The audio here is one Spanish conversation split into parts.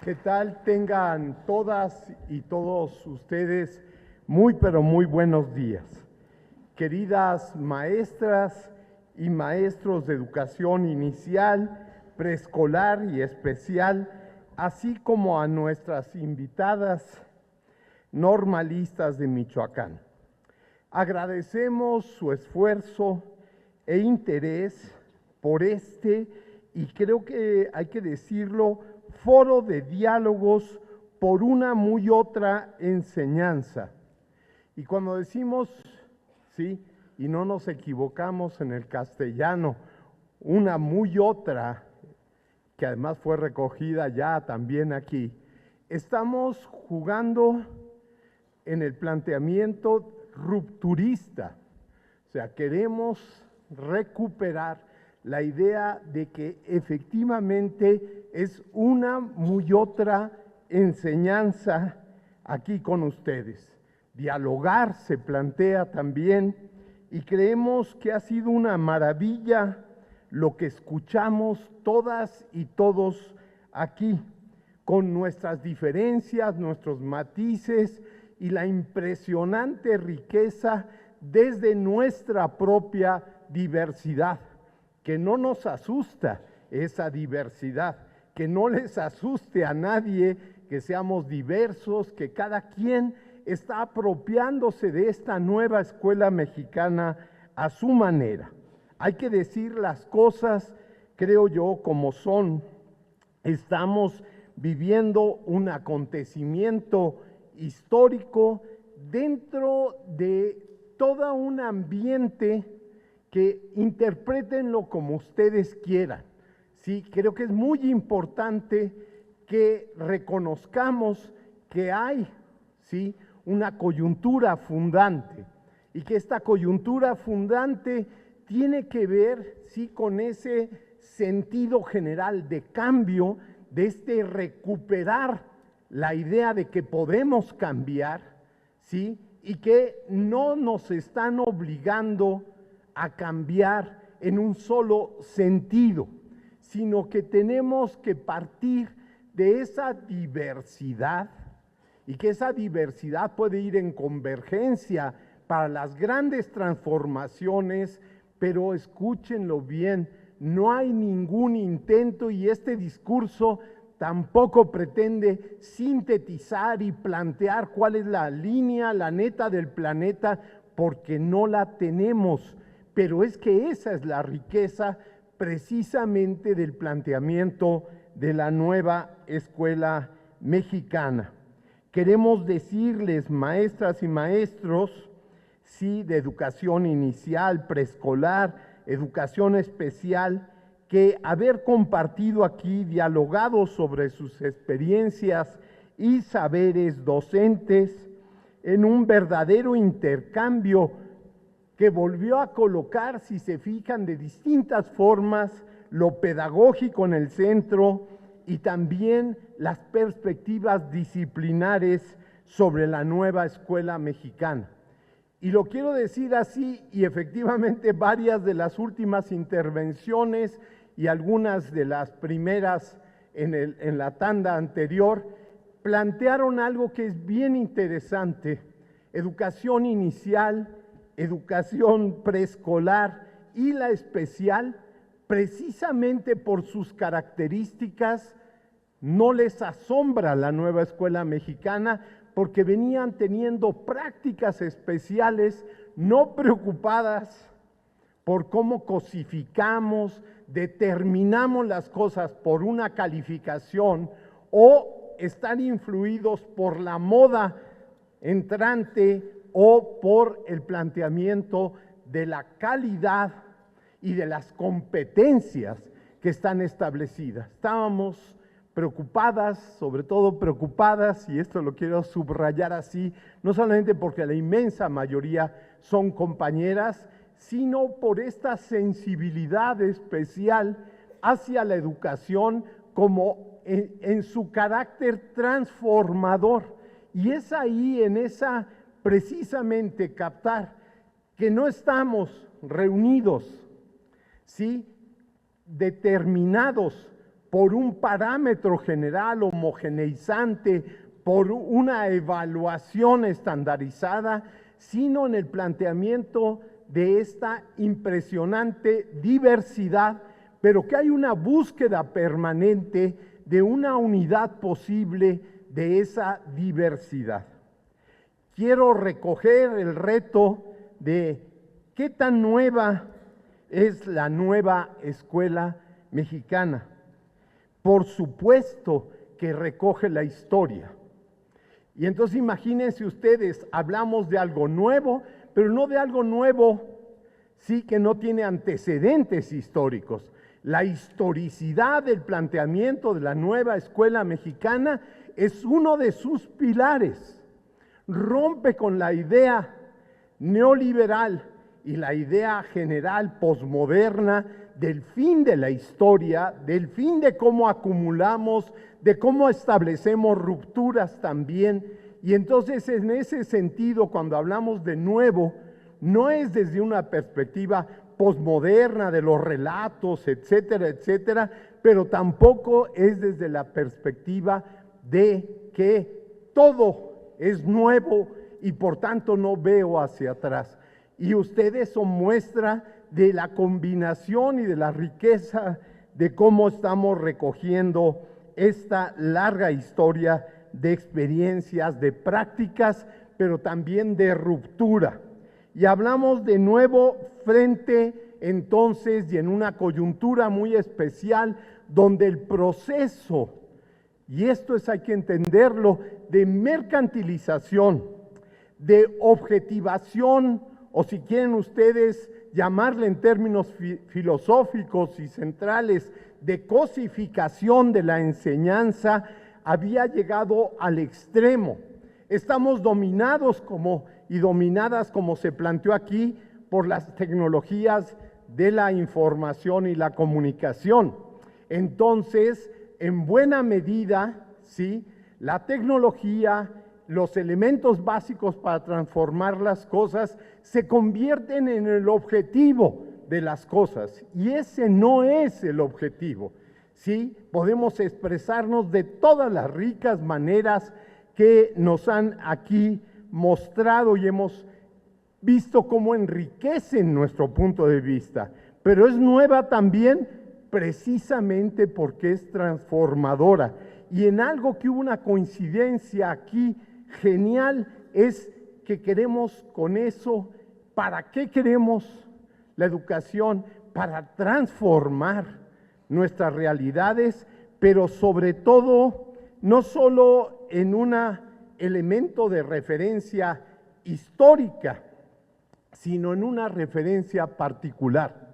¿Qué tal? Tengan todas y todos ustedes muy pero muy buenos días. Queridas maestras y maestros de educación inicial, preescolar y especial, así como a nuestras invitadas normalistas de Michoacán. Agradecemos su esfuerzo e interés por y creo que hay que decirlo, foro de diálogos por una muy otra enseñanza. Y cuando decimos, sí, y no nos equivocamos en el castellano, una muy otra, que además fue recogida ya también aquí, estamos jugando en el planteamiento rupturista. O sea, queremos recuperar la idea de que efectivamente es una muy otra enseñanza aquí con ustedes. Dialogar se plantea también y creemos que ha sido una maravilla lo que escuchamos todas y todos aquí, con nuestras diferencias, nuestros matices y la impresionante riqueza desde nuestra propia diversidad. Que no nos asusta esa diversidad, que no les asuste a nadie que seamos diversos, que cada quien está apropiándose de esta nueva escuela mexicana a su manera. Hay que decir las cosas, creo yo, como son. Estamos viviendo un acontecimiento histórico dentro de todo un ambiente que interprétenlo como ustedes quieran. Sí, creo que es muy importante que reconozcamos que hay, sí, una coyuntura fundante y que esta coyuntura fundante tiene que ver, sí, con ese sentido general de cambio, de recuperar la idea de que podemos cambiar, sí, y que no nos están obligando a cambiar en un solo sentido, sino que tenemos que partir de esa diversidad y que esa diversidad puede ir en convergencia para las grandes transformaciones, pero escúchenlo bien, no hay ningún intento y este discurso tampoco pretende sintetizar y plantear cuál es la línea, la neta del planeta, porque no la tenemos. Pero es que esa es la riqueza precisamente del planteamiento de la nueva escuela mexicana. Queremos decirles, maestras y maestros, sí, de educación inicial, preescolar, educación especial, que haber compartido aquí, dialogado sobre sus experiencias y saberes docentes en un verdadero intercambio que volvió a colocar, si se fijan, de distintas formas, lo pedagógico en el centro y también las perspectivas disciplinares sobre la nueva escuela mexicana. Y lo quiero decir así, y efectivamente varias de las últimas intervenciones y algunas de las primeras en la tanda anterior plantearon algo que es bien interesante: educación inicial, educación preescolar y la especial, precisamente por sus características, no les asombra la nueva escuela mexicana, porque venían teniendo prácticas especiales, no preocupadas por cómo cosificamos, determinamos las cosas por una calificación o están influidos por la moda entrante o por el planteamiento de la calidad y de las competencias que están establecidas. Estábamos preocupadas, sobre todo preocupadas, y esto lo quiero subrayar así, no solamente porque la inmensa mayoría son compañeras, sino por esta sensibilidad especial hacia la educación como en su carácter transformador. Y es ahí, en esa precisamente captar que no estamos reunidos, ¿sí?, determinados por un parámetro general homogeneizante, por una evaluación estandarizada, sino en el planteamiento de esta impresionante diversidad, pero que hay una búsqueda permanente de una unidad posible de esa diversidad. Quiero recoger el reto de qué tan nueva es la nueva escuela mexicana. Por supuesto que recoge la historia. Y entonces imagínense ustedes, hablamos de algo nuevo, pero no de algo nuevo, sí, que no tiene antecedentes históricos. La historicidad del planteamiento de la nueva escuela mexicana es uno de sus pilares. Rompe con la idea neoliberal y la idea general posmoderna del fin de la historia, del fin de cómo acumulamos, de cómo establecemos rupturas también. Y entonces en ese sentido, cuando hablamos de nuevo, no es desde una perspectiva posmoderna de los relatos, etcétera, etcétera, pero tampoco es desde la perspectiva de que todo es nuevo y por tanto no veo hacia atrás. Y ustedes son muestra de la combinación y de la riqueza de cómo estamos recogiendo esta larga historia de experiencias, de prácticas, pero también de ruptura. Y hablamos de nuevo frente entonces y en una coyuntura muy especial donde el proceso, y esto hay que entenderlo, de mercantilización, de objetivación, o si quieren ustedes llamarle en términos filosóficos y centrales, de cosificación de la enseñanza, había llegado al extremo. Estamos dominados y dominadas, como se planteó aquí, por las tecnologías de la información y la comunicación. Entonces, en buena medida, ¿sí?, la tecnología, los elementos básicos para transformar las cosas se convierten en el objetivo de las cosas, y ese no es el objetivo, ¿sí? Podemos expresarnos de todas las ricas maneras que nos han aquí mostrado y hemos visto cómo enriquecen nuestro punto de vista, pero es nueva también precisamente porque es transformadora. Y en algo que hubo una coincidencia aquí genial es que queremos con eso, ¿para qué queremos la educación? Para transformar nuestras realidades, pero sobre todo, no solo en un elemento de referencia histórica, sino en una referencia particular.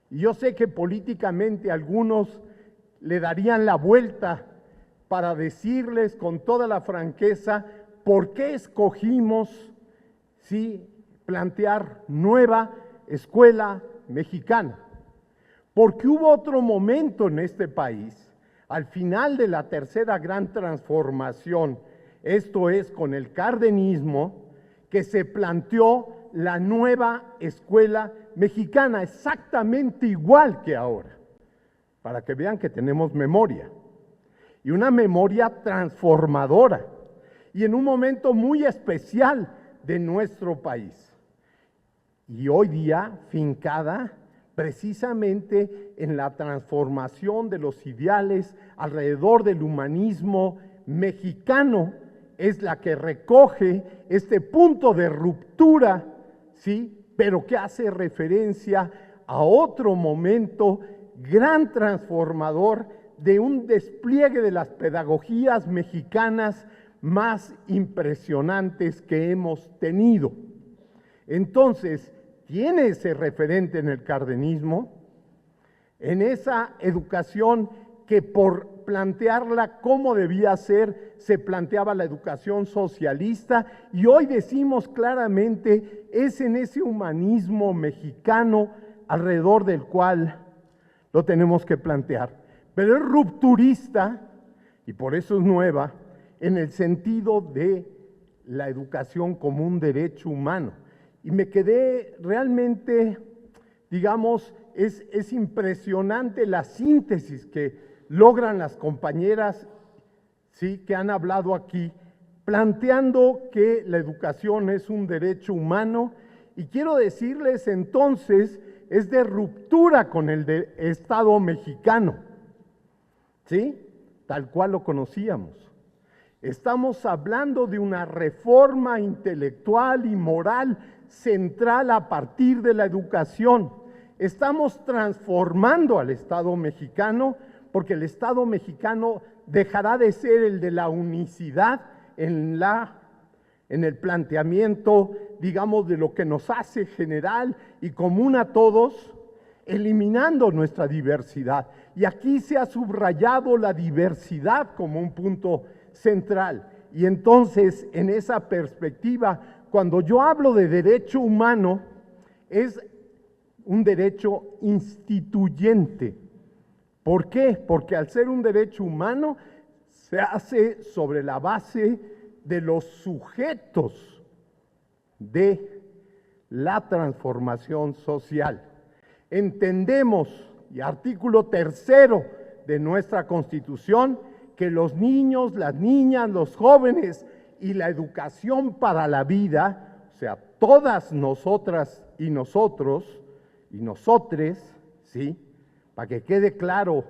Y yo sé que políticamente algunos le darían la vuelta para decirles con toda la franqueza por qué escogimos, ¿sí?, plantear nueva escuela mexicana. Porque hubo otro momento en este país, al final de la tercera gran transformación, esto es con el cardenismo, que se planteó la nueva escuela mexicana, exactamente igual que ahora, para que vean que tenemos memoria, y una memoria transformadora, y en un momento muy especial de nuestro país. Y hoy día fincada precisamente en la transformación de los ideales alrededor del humanismo mexicano, es la que recoge este punto de ruptura, ¿sí?, pero que hace referencia a otro momento gran transformador de un despliegue de las pedagogías mexicanas más impresionantes que hemos tenido. Entonces, tiene ese referente en el cardenismo, en esa educación que por plantearla como debía ser, se planteaba la educación socialista, y hoy decimos claramente, es en ese humanismo mexicano alrededor del cual lo tenemos que plantear. Pero es rupturista, y por eso es nueva, en el sentido de la educación como un derecho humano. Y me quedé realmente, digamos, es impresionante la síntesis que logran las compañeras, sí, que han hablado aquí, planteando que la educación es un derecho humano, y quiero decirles entonces, es de ruptura con el Estado mexicano, ¿sí? Tal cual lo conocíamos. Estamos hablando de una reforma intelectual y moral central a partir de la educación. Estamos transformando al Estado mexicano, porque el Estado mexicano dejará de ser el de la unicidad en el planteamiento, digamos, de lo que nos hace general y común a todos, eliminando nuestra diversidad. Y aquí se ha subrayado la diversidad como un punto central. Y entonces, en esa perspectiva, cuando yo hablo de derecho humano, es un derecho instituyente. ¿Por qué? Porque al ser un derecho humano, se hace sobre la base de los sujetos de la transformación social. Entendemos, y artículo 3 de nuestra Constitución, que los niños, las niñas, los jóvenes y la educación para la vida, o sea, todas nosotras y nosotros y nosotres, ¿sí? Para que quede claro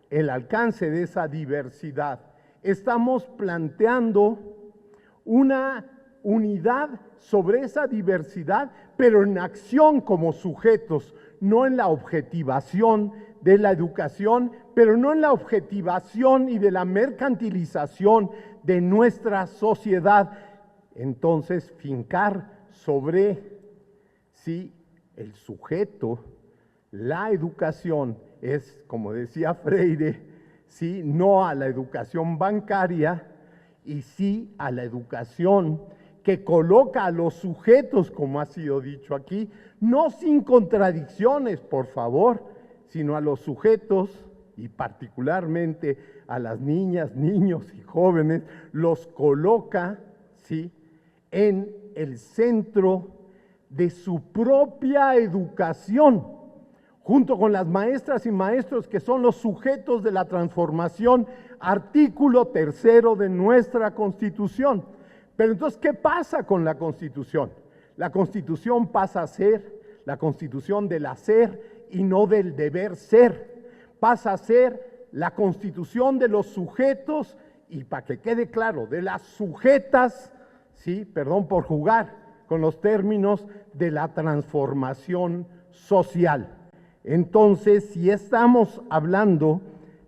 el alcance de esa diversidad, estamos planteando una unidad sobre esa diversidad, pero en acción como sujetos, no en la objetivación de la educación, pero no en la objetivación y de la mercantilización de nuestra sociedad. Entonces, fincar sobre sí el sujeto, la educación es, como decía Freire, sí, no a la educación bancaria y sí a la educación que coloca a los sujetos, como ha sido dicho aquí, no sin contradicciones, por favor, sino a los sujetos y particularmente a las niñas, niños y jóvenes, los coloca, ¿sí?, en el centro de su propia educación, junto con las maestras y maestros que son los sujetos de la transformación, artículo 3 de nuestra Constitución. Pero entonces, ¿qué pasa con la Constitución? La Constitución pasa a ser la Constitución del hacer y no del deber ser. Pasa a ser la Constitución de los sujetos y, para que quede claro, de las sujetas, sí, perdón por jugar con los términos, de la transformación social. Entonces, si estamos hablando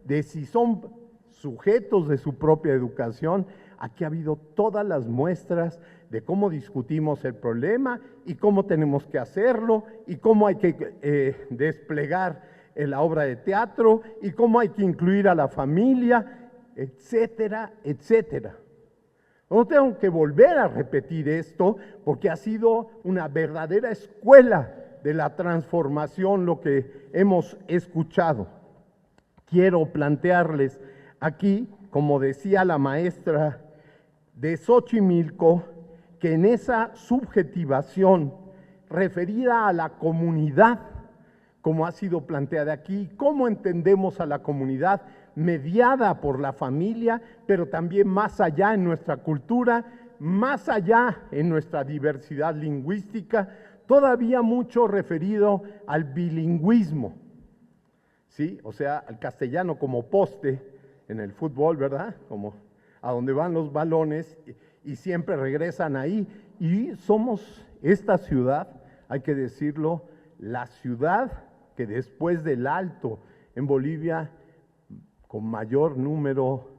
de si son sujetos de su propia educación, aquí ha habido todas las muestras de cómo discutimos el problema y cómo tenemos que hacerlo y cómo hay que desplegar la obra de teatro y cómo hay que incluir a la familia, etcétera, etcétera. No tengo que volver a repetir esto porque ha sido una verdadera escuela de la transformación lo que hemos escuchado. Quiero plantearles aquí, como decía la maestra de Xochimilco, que en esa subjetivación referida a la comunidad, como ha sido planteada aquí, cómo entendemos a la comunidad mediada por la familia, pero también más allá en nuestra cultura, más allá en nuestra diversidad lingüística, todavía mucho referido al bilingüismo, ¿sí? O sea, al castellano como poste en el fútbol, ¿verdad? Como a donde van los balones y siempre regresan ahí. Y somos esta ciudad, hay que decirlo, la ciudad que después del Alto en Bolivia, con mayor número,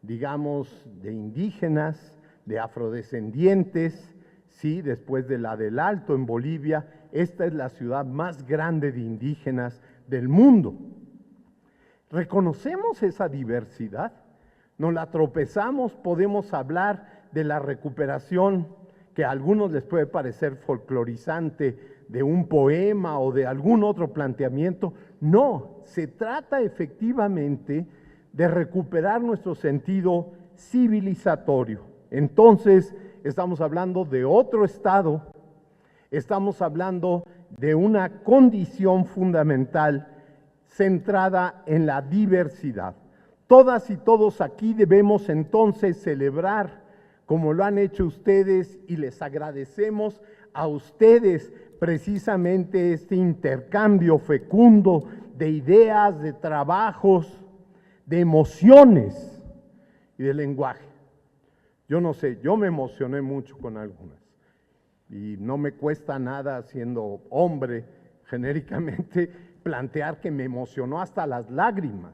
digamos, de indígenas, de afrodescendientes, sí, después de la del Alto en Bolivia, esta es la ciudad más grande de indígenas del mundo. ¿Reconocemos esa diversidad? ¿Nos la tropezamos? Podemos hablar de la recuperación, que a algunos les puede parecer folclorizante, de un poema o de algún otro planteamiento. No, se trata efectivamente de recuperar nuestro sentido civilizatorio. Entonces, estamos hablando de otro estado, estamos hablando de una condición fundamental, centrada en la diversidad. Todas y todos aquí debemos entonces celebrar, como lo han hecho ustedes, y les agradecemos a ustedes precisamente este intercambio fecundo de ideas, de trabajos, de emociones y de lenguaje. Yo no sé, yo me emocioné mucho con algunas y no me cuesta nada, siendo hombre, genéricamente, plantear que me emocionó hasta las lágrimas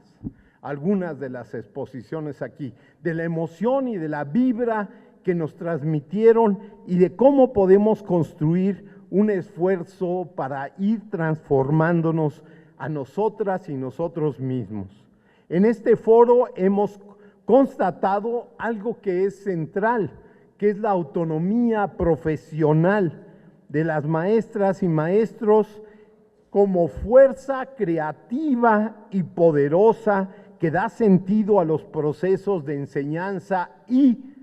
algunas de las exposiciones aquí, de la emoción y de la vibra que nos transmitieron y de cómo podemos construir un esfuerzo para ir transformándonos a nosotras y nosotros mismos. En este foro hemos constatado algo que es central, que es la autonomía profesional de las maestras y maestros como fuerza creativa y poderosa que da sentido a los procesos de enseñanza y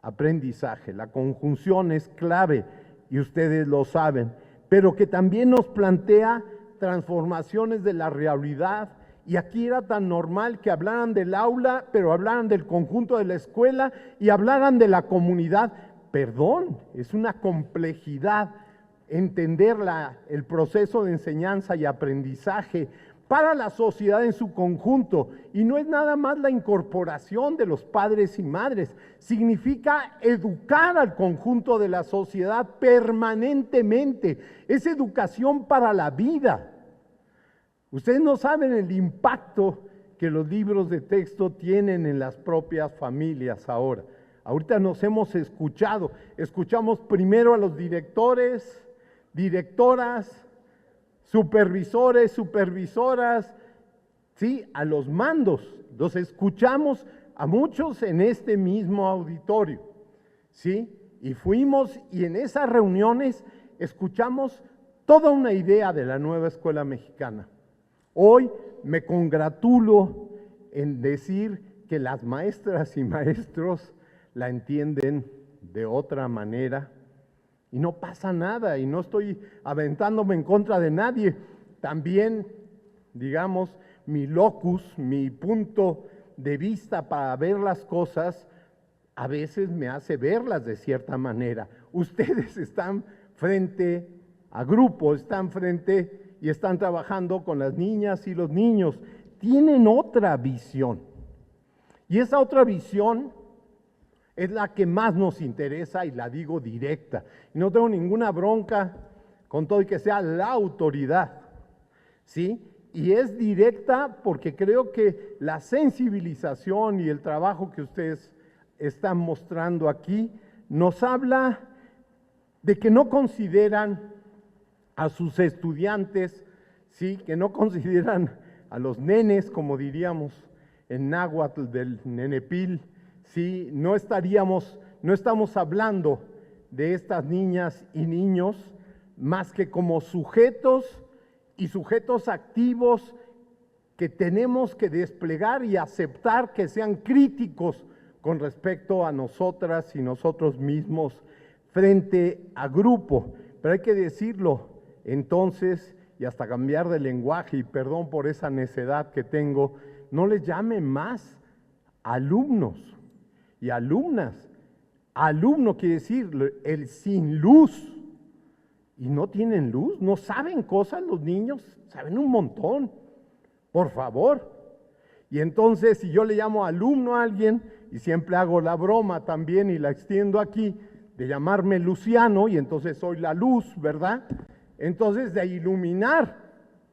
aprendizaje. La conjunción es clave y ustedes lo saben, pero que también nos plantea transformaciones de la realidad. Y aquí era tan normal que hablaran del aula, pero hablaran del conjunto de la escuela y hablaran de la comunidad. Perdón, es una complejidad entender el proceso de enseñanza y aprendizaje para la sociedad en su conjunto. Y no es nada más la incorporación de los padres y madres, significa educar al conjunto de la sociedad permanentemente. Es educación para la vida. Ustedes no saben el impacto que los libros de texto tienen en las propias familias ahora. Ahorita nos hemos escuchamos primero a los directores, directoras, supervisores, supervisoras, ¿sí? A los mandos. Los escuchamos a muchos en este mismo auditorio, ¿sí? Y fuimos y en esas reuniones escuchamos toda una idea de la nueva escuela mexicana. Hoy me congratulo en decir que las maestras y maestros la entienden de otra manera y no pasa nada, y no estoy aventándome en contra de nadie. También, digamos, mi locus, mi punto de vista para ver las cosas, a veces me hace verlas de cierta manera. Ustedes están frente a grupos, están frente y están trabajando con las niñas y los niños. Tienen otra visión. Y esa otra visión es la que más nos interesa y la digo directa. Y no tengo ninguna bronca con todo y que sea la autoridad, ¿sí? Y es directa porque creo que la sensibilización y el trabajo que ustedes están mostrando aquí nos habla de que no consideran a sus estudiantes, ¿sí? Que no consideran a los nenes, como diríamos en náhuatl del nenepil, ¿sí? No estamos hablando de estas niñas y niños más que como sujetos y sujetos activos que tenemos que desplegar y aceptar que sean críticos con respecto a nosotras y nosotros mismos frente a grupo. Pero hay que decirlo entonces, y hasta cambiar de lenguaje, y perdón por esa necedad que tengo, no les llame más alumnos y alumnas. Alumno quiere decir el sin luz. Y no tienen luz, no saben cosas los niños, saben un montón, por favor. Y entonces si yo le llamo alumno a alguien, y siempre hago la broma también y la extiendo aquí, de llamarme Luciano, y entonces soy la luz, ¿verdad? Entonces de iluminar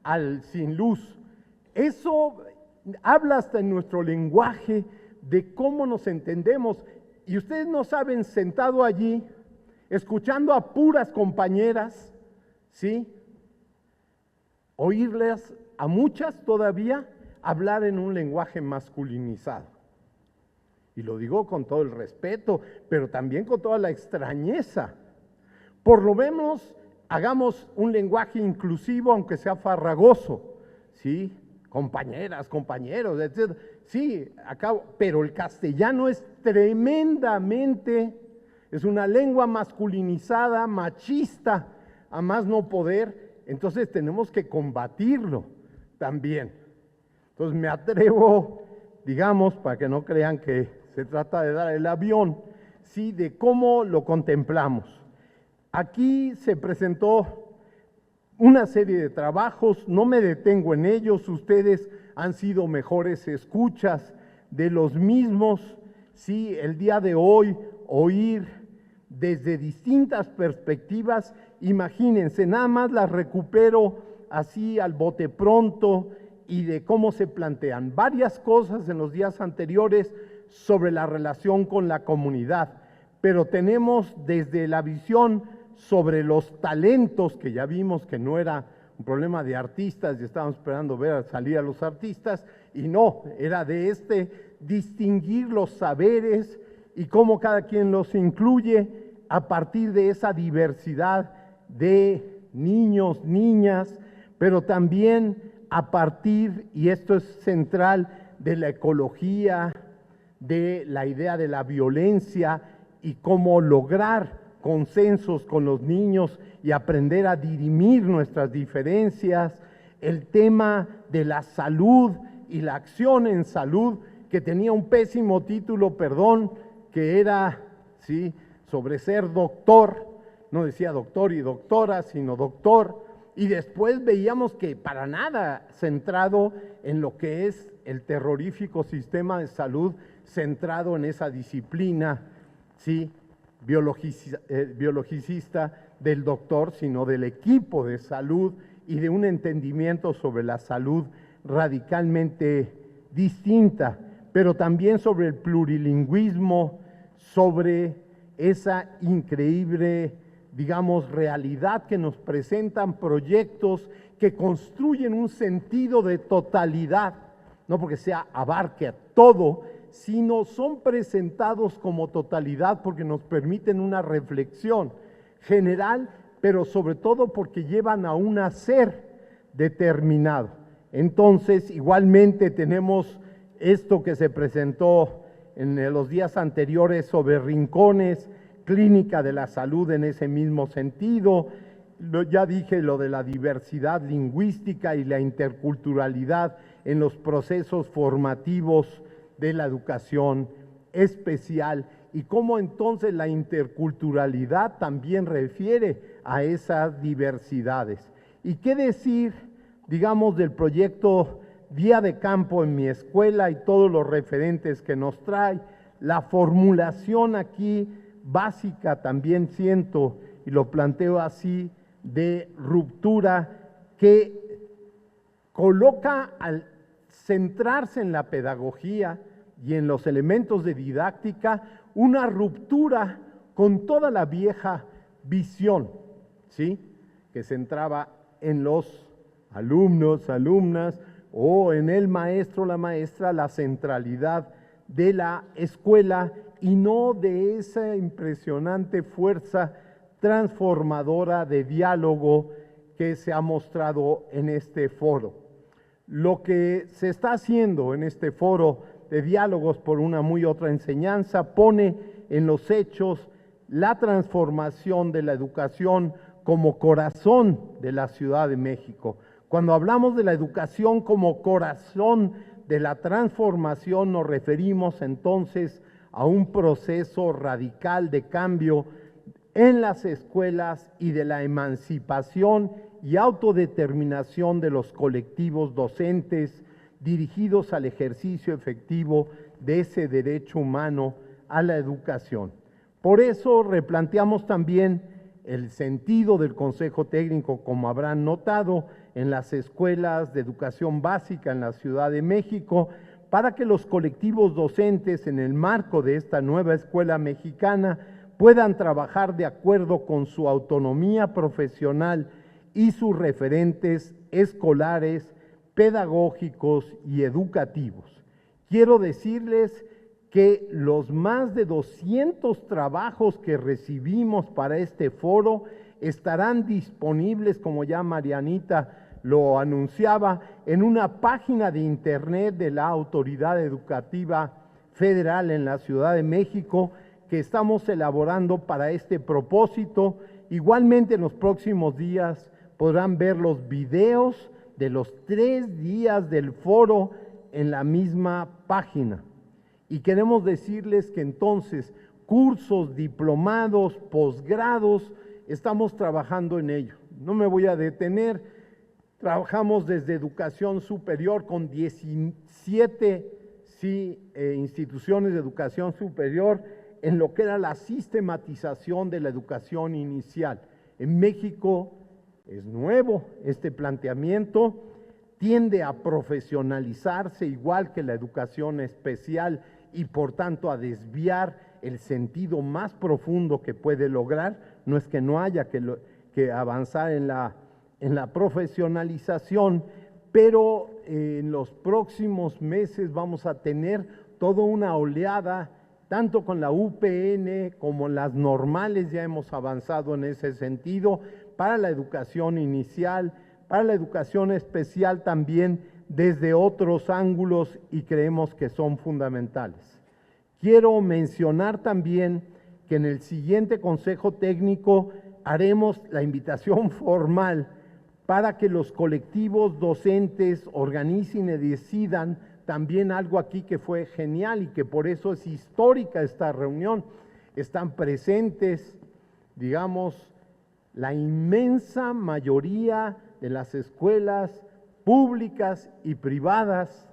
al sin luz. Eso habla hasta en nuestro lenguaje de cómo nos entendemos. Y ustedes no saben, sentado allí, escuchando a puras compañeras, ¿sí? Oírles a muchas todavía hablar en un lenguaje masculinizado. Y lo digo con todo el respeto, pero también con toda la extrañeza. Por lo menos hagamos un lenguaje inclusivo, aunque sea farragoso, ¿sí? Compañeras, compañeros, etc. Sí, acabo, pero el castellano es tremendamente, es una lengua masculinizada, machista, a más no poder. Entonces tenemos que combatirlo también. Entonces me atrevo, digamos, para que no crean que se trata de dar el avión, sí, de cómo lo contemplamos. Aquí se presentó una serie de trabajos, no me detengo en ellos, ustedes han sido mejores escuchas de los mismos, sí, el día de hoy oír desde distintas perspectivas, imagínense, nada más las recupero así al bote pronto y de cómo se plantean varias cosas en los días anteriores sobre la relación con la comunidad, pero tenemos desde la visión sobre los talentos, que ya vimos que no era un problema de artistas y estábamos esperando ver salir a los artistas, y no, era de distinguir los saberes y cómo cada quien los incluye a partir de esa diversidad de niños, niñas, pero también a partir, y esto es central, de la ecología, de la idea de la violencia y cómo lograr consensos con los niños y aprender a dirimir nuestras diferencias, el tema de la salud y la acción en salud, que tenía un pésimo título, perdón, que era, sí, sobre ser doctor, no decía doctor y doctora, sino doctor, y después veíamos que para nada centrado en lo que es el terrorífico sistema de salud, centrado en esa disciplina, sí, biologicista del doctor, sino del equipo de salud y de un entendimiento sobre la salud radicalmente distinta, pero también sobre el plurilingüismo, sobre esa increíble, digamos, realidad que nos presentan proyectos que construyen un sentido de totalidad, no porque sea abarque a todo, sino son presentados como totalidad porque nos permiten una reflexión general, pero sobre todo porque llevan a un hacer determinado. Entonces, igualmente tenemos esto que se presentó en los días anteriores sobre rincones, clínica de la salud en ese mismo sentido. Ya dije lo de la diversidad lingüística y la interculturalidad en los procesos formativos de la educación especial y cómo entonces la interculturalidad también refiere a esas diversidades. ¿Y qué decir, digamos, del proyecto Día de Campo en mi escuela y todos los referentes que nos trae? La formulación aquí básica también siento, y lo planteo así, de ruptura que coloca al centrarse en la pedagogía y en los elementos de didáctica, una ruptura con toda la vieja visión, ¿sí?, que centraba en los alumnos, alumnas, o en el maestro, la maestra, la centralidad de la escuela y no de esa impresionante fuerza transformadora de diálogo que se ha mostrado en este foro. Lo que se está haciendo en este foro de diálogos por una muy otra enseñanza pone en los hechos la transformación de la educación como corazón de la Ciudad de México. Cuando hablamos de la educación como corazón de la transformación, nos referimos entonces a un proceso radical de cambio en las escuelas y de la emancipación y autodeterminación de los colectivos docentes dirigidos al ejercicio efectivo de ese derecho humano a la educación. Por eso replanteamos también el sentido del Consejo Técnico, como habrán notado, en las escuelas de educación básica en la Ciudad de México, para que los colectivos docentes en el marco de esta nueva escuela mexicana puedan trabajar de acuerdo con su autonomía profesional y sus referentes escolares, pedagógicos y educativos. Quiero decirles que los más de 200 trabajos que recibimos para este foro estarán disponibles, como ya Marianita lo anunciaba, en una página de internet de la Autoridad Educativa Federal en la Ciudad de México, que estamos elaborando para este propósito. Igualmente en los próximos días podrán ver los videos de los 3 días del foro en la misma página. Y queremos decirles que entonces cursos, diplomados, posgrados, estamos trabajando en ello. No me voy a detener, trabajamos desde educación superior con 17 instituciones de educación superior en lo que era la sistematización de la educación inicial. En México es nuevo este planteamiento, tiende a profesionalizarse igual que la educación especial y por tanto a desviar el sentido más profundo que puede lograr. No es que no haya que avanzar en la profesionalización, pero en los próximos meses vamos a tener toda una oleada, tanto con la UPN como las normales, ya hemos avanzado en ese sentido, para la educación inicial, para la educación especial también desde otros ángulos y creemos que son fundamentales. Quiero mencionar también que en el siguiente Consejo Técnico haremos la invitación formal para que los colectivos docentes organicen y decidan también algo aquí que fue genial y que por eso es histórica esta reunión. Están presentes, digamos, la inmensa mayoría de las escuelas públicas y privadas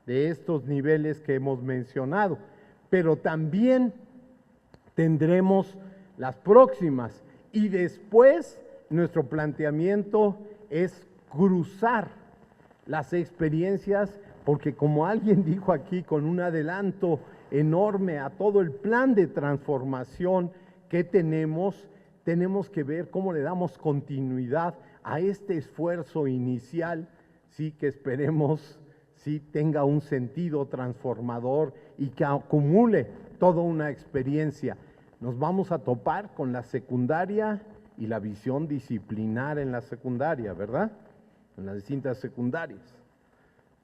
de estos niveles que hemos mencionado, pero también tendremos las próximas y después nuestro planteamiento es cruzar las experiencias, porque como alguien dijo aquí, con un adelanto enorme a todo el plan de transformación que tenemos que ver cómo le damos continuidad a este esfuerzo inicial, sí, que esperemos sí tenga un sentido transformador y que acumule toda una experiencia. Nos vamos a topar con la secundaria y la visión disciplinar en la secundaria, ¿verdad? En las distintas secundarias.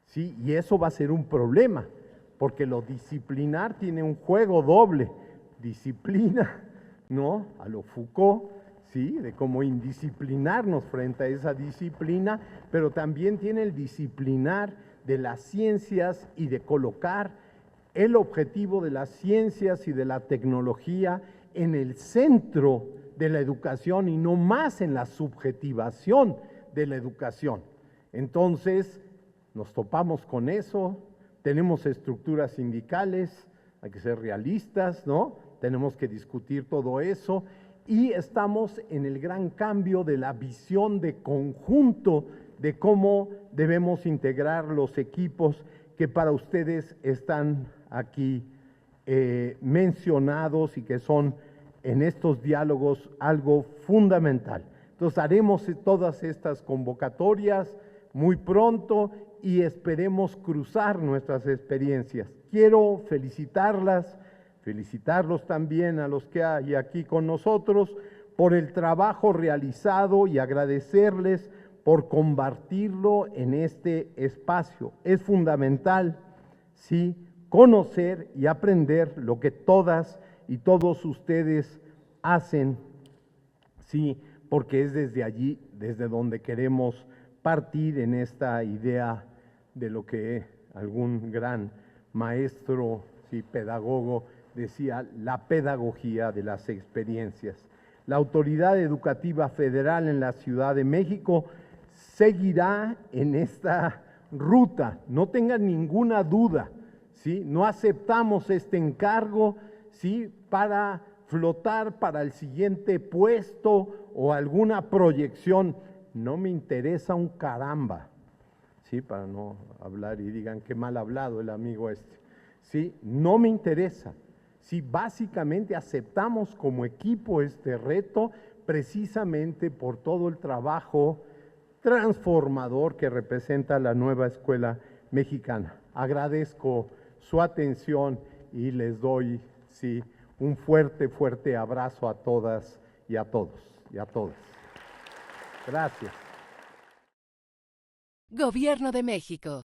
Sí, y eso va a ser un problema, porque lo disciplinar tiene un juego doble. Disciplina, ¿no? A lo Foucault, ¿sí? De cómo indisciplinarnos frente a esa disciplina, pero también tiene el disciplinar de las ciencias y de colocar el objetivo de las ciencias y de la tecnología en el centro de la educación y no más en la subjetivación de la educación. Entonces, nos topamos con eso, tenemos estructuras sindicales, hay que ser realistas, ¿no? Tenemos que discutir todo eso y estamos en el gran cambio de la visión de conjunto de cómo debemos integrar los equipos que para ustedes están aquí mencionados y que son en estos diálogos algo fundamental. Entonces haremos todas estas convocatorias muy pronto y esperemos cruzar nuestras experiencias. Quiero felicitarlos también a los que hay aquí con nosotros por el trabajo realizado y agradecerles por compartirlo en este espacio. Es fundamental, sí, conocer y aprender lo que todas y todos ustedes hacen, sí, porque es desde allí, desde donde queremos partir en esta idea de lo que algún gran maestro, sí, pedagogo, decía, la pedagogía de las experiencias. La Autoridad Educativa Federal en la Ciudad de México seguirá en esta ruta, no tengan ninguna duda, ¿sí? No aceptamos este encargo, ¿sí?, para flotar para el siguiente puesto o alguna proyección. No me interesa un caramba, ¿sí?, para no hablar y digan qué mal hablado el amigo este, ¿sí? No me interesa. Sí, básicamente aceptamos como equipo este reto precisamente por todo el trabajo transformador que representa la nueva escuela mexicana. Agradezco su atención y les doy, sí, un fuerte, fuerte abrazo a todas y a todos y a todas. Gracias. Gobierno de México.